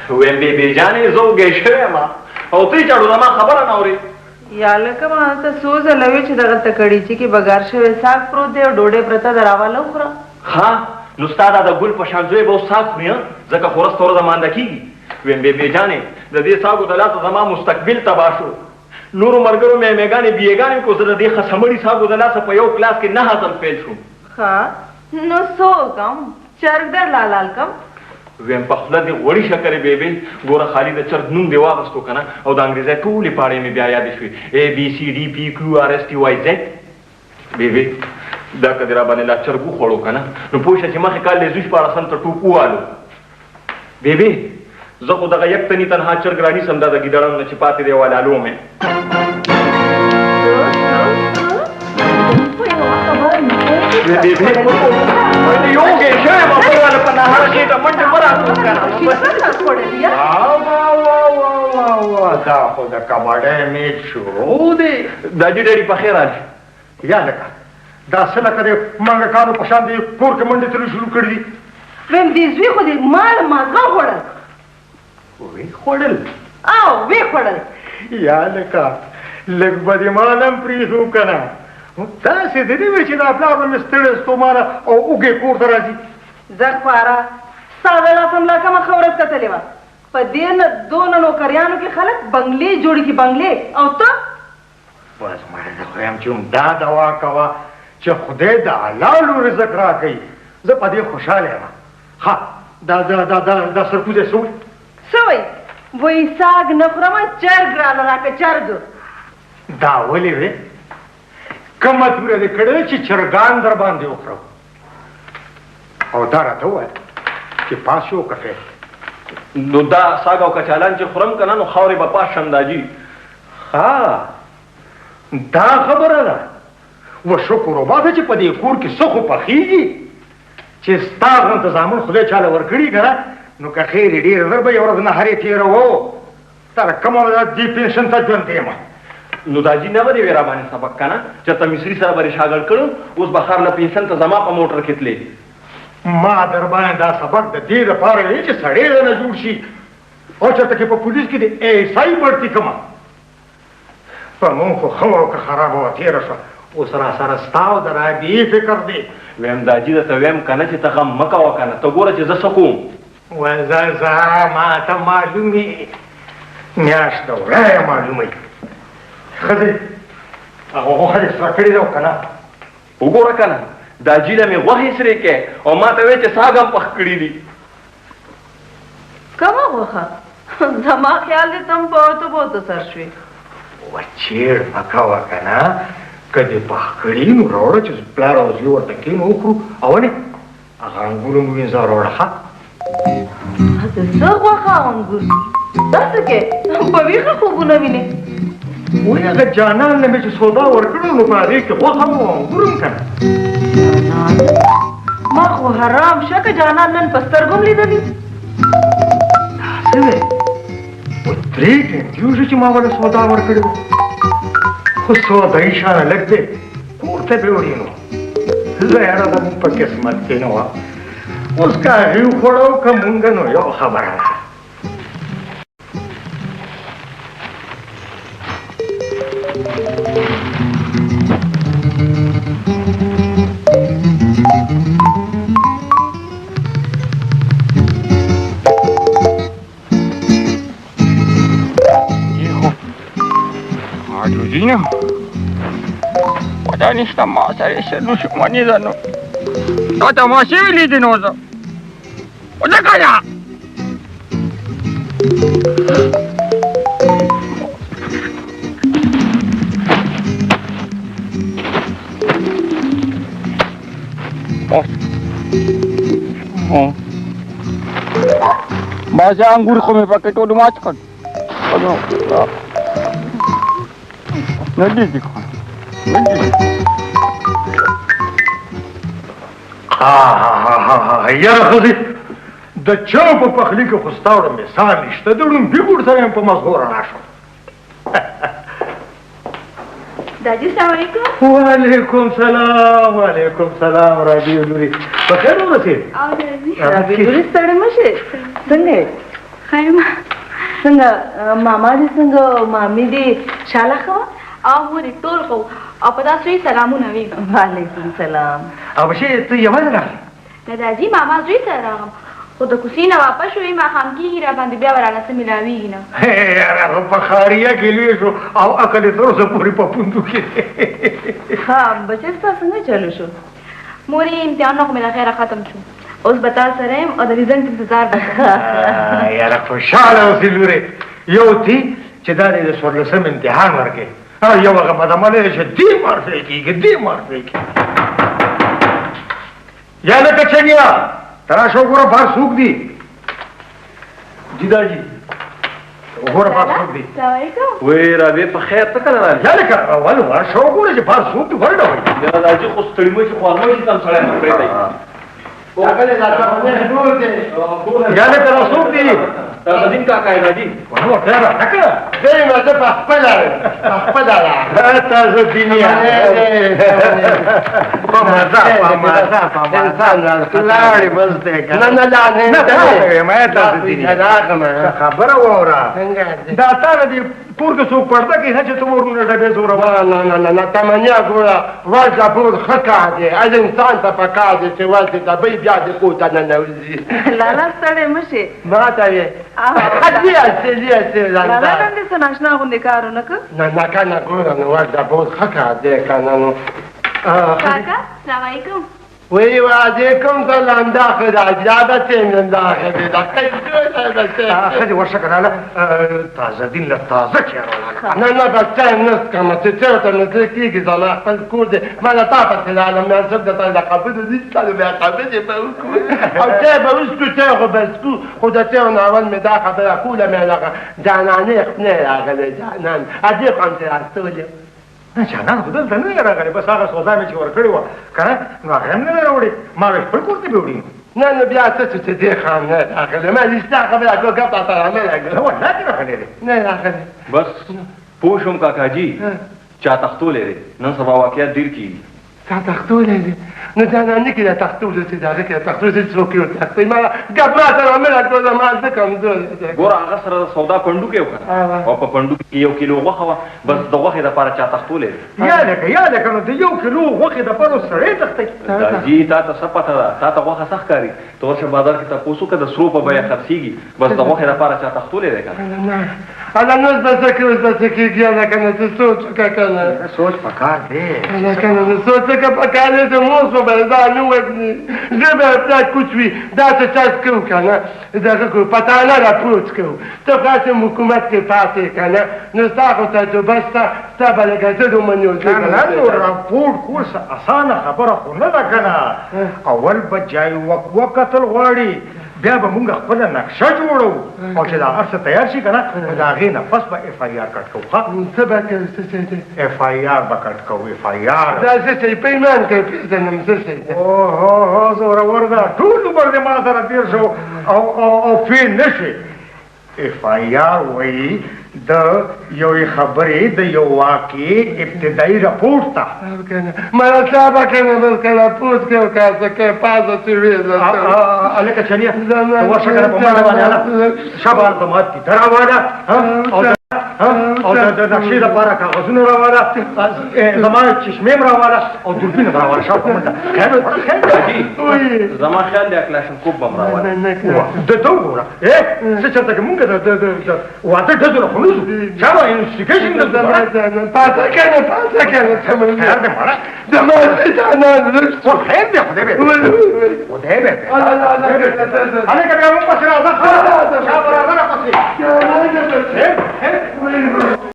ویم بی جانې زه وږی شوی ما او ته چاړو زما خبره نه اورې. یا لکه ما ته څو ځله وې چې دغلته کړیچي کې بګار شوی ساګ پروت دی او ډوډۍ پرته ده راواله وخوره. ها نو ستا دا د ګل په شان زوی به اوس ساګ خوري ځکه خو ورځ ورځ مانده کېږي. ویم بی جانې د دې ساګو د لاسه زما مستقبل تباه شو. نورو ملګرو مې میګانې بیګانې کو زه د دې خسمړي ساګو د لاسه په یو کلاس کې 9 ځل فیل شوم. ښه نو څه وکړم چرګ در لال کم. ویم په خوله دې غوړي شکرې بیبي ګوره خالي د چرګ نوم دې واغستو که نه او د انګریزۍ ټولې پاړې مې بیا یادې شوې ABCDPQRSTYZ. بیبي دا که دې را باندې لا چرګ وخوړو که نه نو پوه شه چې مخکې کال دې زوی شپاړسم ته ټوپ ووالو. بیبي زه خو دغه یک تني تنها چرګ رانیسم دا د ګیدړانو نه چې پاتې دی والالو مې. دا خو د کباډۍ میچ شروع دی. داجي ډېرې په خیر راځي. یا لکه دا څه لکه د منګکانو په شان دی کور کې منډې تلل شروع کړي دي. ویم دې زوی خو دې مال مازغه خوړل. وی خوړل او وی خوړل. یا لکه لږ به دې مال هم پرېښو که نه داسې د دې وی چې دا پلار به مې ستړی ستومانه او اوږې کور ته راځي. زه خواره ستا د لاسم لا کومه ښه ورځ کتلې وه. په دې دونه نوکریانو کې خلک بنګلې جوړې کړي بنګلې او ته بس مړه زه خو یم چې دا دوا کوه چې خدای د حلالو رزق راکوي. زه په دې خوشحاله یم. ها دا سرکوزی څه وایي؟ څه وایي؟ وایي ساګ نه خورمه چرګ راله راکړه چرګ. دا ولې وې کومه توره دې کړې چې چرګان در باندې وخورم او دا راته ووایه چې پاس شو که فیل. نو دا ساګ او کچالان چې خورم که نه نو خاورې به پاس شم داجي. ها دا خبره ده. و شکر وباسه چې په دې کور کې څه خو پخېږي چې ستا غونته زامن خدای چاله ورکړي که نه نو که خیر یې ډېره زر به یو ورځ نهارې تېروو تر کومه دې پنشن ته ژوند یم. نو داجي نه به دې وې را باندې سبق که نه چېرته مصري سره به دې شاګرد کړم اوس به ښار له پنشن ته زما په موټر کې تلې. ما در باندې دا سبق د دې دپاره وی چې سړی رانه جوړ شي او چېرته کې په پولیس کې د ایسای بړتي کړمه. په مونږ خو ښه او که خرابه وه تېره شوه اوس را سره ستا او د رابعې فکر دی. ویم داجي درته ویم که نه چې ته غم مه کوه که نه ته ګوره چې زه څه کوم. وزه ما ته معلومې میاشت د وړایه معلوموي. ښځې هغه غوښه دې سره کړې ده او که نه وګوره که نه داجي له مې غوښې سرې کې او ما ته وایې چې ساګ هم پخ کړي دي. کومه غوښه؟ زما خیال دی ته هم په اوتو بوتو سر شوې. و چیړ مه کوه که نه که دې پخ کړي نو راوړه چې پلار او زوی ورته کښېنو وخورو او ولې هغه انګور هم ووینځه راوړه ښه. د څه غوښه او انګور داسې کې په ویښه خوبونه وینې. وایي هغه جانان نه مې چې سودا ورکړو نو په هغې کې غوښه هم او انګور هم که نه. جانان ما خو حرام شه که جانان نن په سترګو م لیدلي. داسې وې و 3 ټینټې وشو چې ما ورله سودا ورکړې وه خو سودایي شانه لږ دی کور ته به وړي نو زه یاره زموږ په قسمت کې نه وه. اوس که هغې وخوړو که مونږ نو یو خبره ده. Giuseppino, guarda sta massa, adesso non si può niente, no. Tata, ma sei lì di noso? Guarda cara! Oh. Bahasa anggur kau me pakai tu macam kan? Aduh. Nanti dikau. یاره ښځې د چا په پخلي کې خو ستا وړه مثال نشته د ړومبي ګوړ سره یم په مزغو رڼا شوم. داجي السلام علیکم. وعلیکم سلام وعلیکم سلام رابعې لورې په خیر ورسېد؟ رابعې لورې ستړې مه شې څنګه یې؟ خیمه څنګه ماما دې څنګه مامي دې شاله خو او مورې ټول کو او په تاسو یې سلامونه وي وعلیکم سلام او بشي ته یوازې راغلې نه راځي ماما زوی سره راغم خو د کوڅې نه واپس شوې ماښام کېږي را باندې بیا ورانه څه ملاویږي نه هغه په خاریه کې لوی شو او عقل یې تر اوسه پورې په پوندو کې ها بچی ستا څنګه چلو شو مورې امتحان خو مې له خیره ختم شو اوس به تا سره یم او د رزلټ انتظار به کوم یاره خوشحاله اوسې لورې یو تی چې دا دې د څوارلسم امتحان ورکړې او یو هغه بدعمله دی چې دې مارفی کېږي دې مارفی کېږي یا لکه چنیا تراشه وګوره بار څوک دي جیدا جی وګوره بار څوک دي السلام علیکم وې رابې په خیر ته کله راځي یا لکه اول ورشه وګوره چې بار څوک دي ورډه وایي دا راځي خو ستړي مې چې خوارمو چې تم سره نه پرېږدي یا لکه را څوک دي قدیم کاکا یې راځي ونو خیر راکړه زي زه په خپله تاسو دنیا په مزه لاړې بس دی که نه نه ما تاسو دنیا راغمه خبره واوره څنګه دا تا نه دي کور کې څوک پرده کوي چې ته ورونه ډبې زوره نه تمنیا ګوره ورځه بور ښه کار دی از انسان ته پکار دی چې ورځې ډبې بیا د کور ته ننوځي لالا ستړی مشي ما ته وې لالا نن دې څه ناشنا غوندې کار ونه کړ نه کنه ګوره نو ورځه بور ښه کار دی کنه نو کاکا السلام علیکم وی وعلیکم سلام داخل عجابه تیم داخل داخل ښځې ورشه که راله تازه دین له تازه چېرو نه بس ټایم نست کومه چې چېرته نو څه کېږي زما خپل کور دی ما له تا پسې لاړم یا څوک درته د خبرو نشته نو بیا خبرې به وکړو او چای به وڅښو چای خو به څښو خو د چای نه اول مې دا خبره کوله مې هغه جانانې خپلې راغلی جانان عجیب هم چې راستولې جانان خو دلته نه دی راغلی بس هغه سودا مې چې ورکړې وه که نه نو هغه هم نه دی راوړې ما وې خپل کور ته بې نه بیا څه چې دې خام نه راغلی ما رښتیا خبره کوم ګپ راته رانه راغلی والله دې راغلی دی نه راغلی بس پوه شوم کاکاجي چا تختولی دی نن سبا واقعیت ډېر کېږي تا تختولی دی نو جانانې کې د تختولو چې د هغه کې د تختولو چې څوک یې تختوي ما ګپ راته رانه راکړله ما زه کمزوری دی ګوره هغه سره د سودا پنډوکې وکړه او په پنډوکې کې 1 کیلو غوښه وه بس د غوښې دپاره چا تختولی دی یا لکه نو د 1 کیلو غوښې دپاره سړی تختی داجي تا ته څه پته ده تا ته غوښه ښه ښکاري ته ورشه بازار کې تپوس وکړه د سرو په بیه خرڅېږي بس د غوښې دپاره چا تختولی دی که هله نو اوس به څه کوي اوس به څه کېږي هلکه نو څه سوچ وکړه که نه سوچ پکار دی هلکه نو سوچ وکړه پکار دی چې موس به به ځان ووژني زه به پلار کوچ وي داسې چاس کوو که نه دغه کوو پټانه راپروچ کوو ته خو هسې حکومت کې پاتې که نه نو ستا خو تجربه شته ستا به لکه زه د ومنیو نو راپورټ کول څه اسانه خبره خو نه ده که نه اول به جای وکتل غواړي بیا به مونږ خپله نقشه جوړو او چې دا هر څه تیار شي که نه نو د هغې نه پس به اف آی آر کټ کوو ښه څه به کوې څه شی دی اف آی آر به کټ کوو اف آی آر دا څه شی پیمان کوي پېژنم څه شی دی اوهو زورور ده ټول عمر دې ما سره تېر شو او فیل نه شي اف آی آر وایي د یوې خبرې د یو واقعې ابتدایي رپورټ ته مله صاحبه که نه بس که راپورټ کوي او که څه کوي پازه چې ویې هلکه چنیا ورشه که نه په منډه باندې هله شابه هلته ما تیته راواله او د نقشې دپاره کاغذونه راواله زما چشمې م راواله او دوربین م راواله شا په منډه زما خیال دی کلاشنکوف به م راواله د ته وګوره څه چېرته که مونږ د واده ډزو نه خو نه ځو چا به انوسټیګیشن نه پازه که نه خیر دی مړه زما جانان خیر دی خدای به خدای به هلکه بیا مونږ پسې راځه شا به راځه راپسې